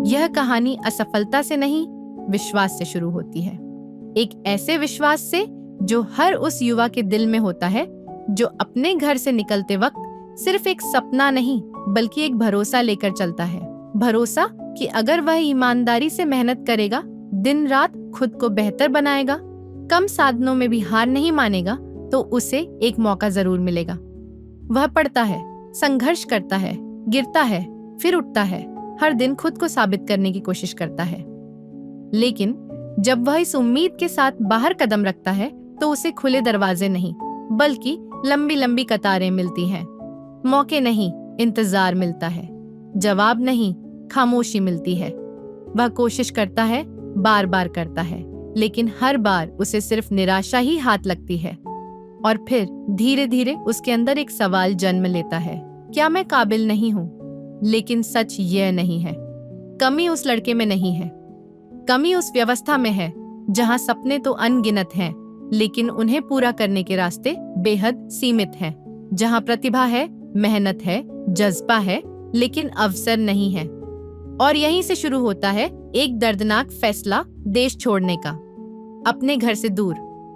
यह कहानी असफलता से नहीं, विश्वास से शुरू होती है। एक ऐसे विश्वास से जो हर उस युवा के दिल में होता है जो अपने घर से निकलते वक्त सिर्फ एक सपना नहीं बल्कि एक भरोसा लेकर चलता है। भरोसा कि अगर वह ईमानदारी से मेहनत करेगा, दिन रात खुद को बेहतर बनाएगा, कम साधनों में भी हार नहीं मानेगा, तो उसे एक मौका जरूर मिलेगा। वह पढ़ता है, संघर्ष करता है, गिरता है, फिर उठता है, हर दिन खुद को साबित करने की कोशिश करता है। लेकिन जब वह इस उम्मीद के साथ बाहर कदम रखता है तो उसे खुले दरवाजे नहीं बल्कि लंबी लंबी कतारें मिलती हैं। मौके नहीं, इंतजार मिलता है। जवाब नहीं, खामोशी मिलती है। वह कोशिश करता है, बार बार करता है, लेकिन हर बार उसे सिर्फ निराशा ही हाथ लगती है। और फिर धीरे धीरे उसके अंदर एक सवाल जन्म लेता है, क्या मैं काबिल नहीं हूँ? लेकिन सच यह नहीं है। कमी उस लड़के में नहीं है, कमी उस व्यवस्था में है जहाँ सपने तो अनगिनत हैं, लेकिन उन्हें पूरा करने के रास्ते बेहद सीमित हैं। जहाँ प्रतिभा है, मेहनत है, जज्बा है, लेकिन अवसर नहीं है। और यहीं से शुरू होता है एक दर्दनाक फैसला, देश छोड़ने का। अपने घर से दूर,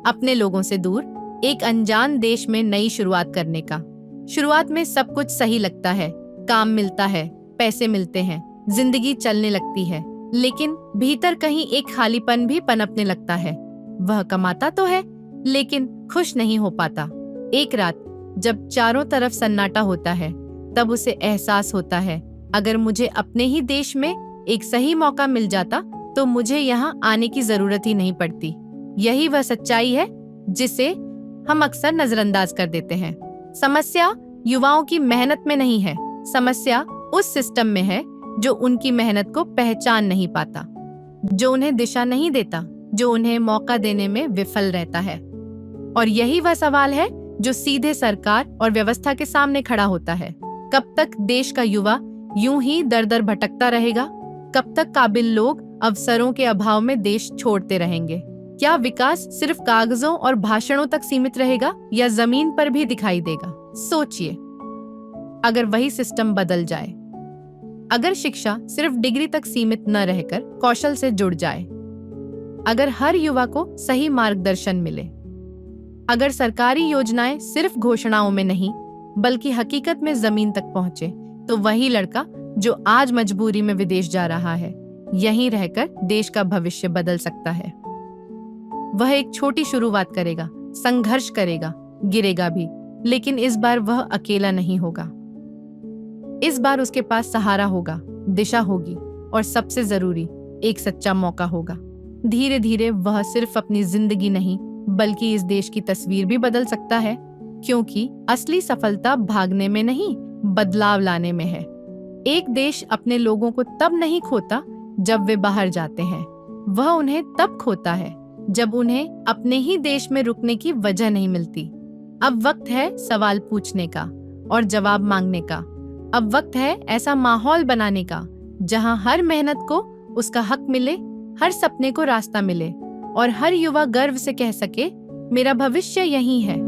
अपने लोगों से दूर, एक अनजान देश में नई शुरुआत करने का। शुरुआत में सब कुछ सही लगता है, काम मिलता है, पैसे मिलते हैं, जिंदगी चलने लगती है, लेकिन भीतर कहीं एक खालीपन भी पनपने लगता है। वह कमाता तो है, लेकिन खुश नहीं हो पाता। एक रात जब चारों तरफ सन्नाटा होता है, तब उसे एहसास होता है, अगर मुझे अपने ही देश में एक सही मौका मिल जाता तो मुझे यहाँ आने की जरूरत ही नहीं पड़ती। यही वह सच्चाई है जिसे हम अक्सर नजरअंदाज कर देते हैं। समस्या युवाओं की मेहनत में नहीं है, समस्या उस सिस्टम में है जो उनकी मेहनत को पहचान नहीं पाता, जो उन्हें दिशा नहीं देता, जो उन्हें मौका देने में विफल रहता है। और यही वह सवाल है जो सीधे सरकार और व्यवस्था के सामने खड़ा होता है। कब तक देश का युवा यूं ही दर दर भटकता रहेगा? कब तक काबिल लोग अवसरों के अभाव में देश छोड़ते रहेंगे? क्या विकास सिर्फ कागजों और भाषणों तक सीमित रहेगा या जमीन पर भी दिखाई देगा? सोचिए, अगर वही सिस्टम बदल जाए, अगर शिक्षा सिर्फ डिग्री तक सीमित न रहकर कौशल से जुड़ जाए, अगर हर युवा को सही मार्गदर्शन मिले, अगर सरकारी योजनाएं सिर्फ घोषणाओं में नहीं बल्कि हकीकत में जमीन तक पहुंचे, तो वही लड़का जो आज मजबूरी में विदेश जा रहा है, यहीं रहकर देश का भविष्य बदल सकता है। वह एक छोटी शुरुआत करेगा, संघर्ष करेगा, गिरेगा भी, लेकिन इस बार वह अकेला नहीं होगा। इस बार उसके पास सहारा होगा, दिशा होगी और सबसे जरूरी एक सच्चा मौका होगा। धीरे धीरे वह सिर्फ अपनी जिंदगी नहीं बल्कि इस देश की तस्वीर भी बदल सकता है, क्योंकि असली सफलता भागने में नहीं, बदलाव लाने में है। एक देश अपने लोगों को तब नहीं खोता जब वे बाहर जाते हैं, वह उन्हें तब खोता है जब उन्हें अपने ही देश में रुकने की वजह नहीं मिलती। अब वक्त है सवाल पूछने का और जवाब मांगने का। अब वक्त है ऐसा माहौल बनाने का जहां हर मेहनत को उसका हक मिले, हर सपने को रास्ता मिले और हर युवा गर्व से कह सके, मेरा भविष्य यही है।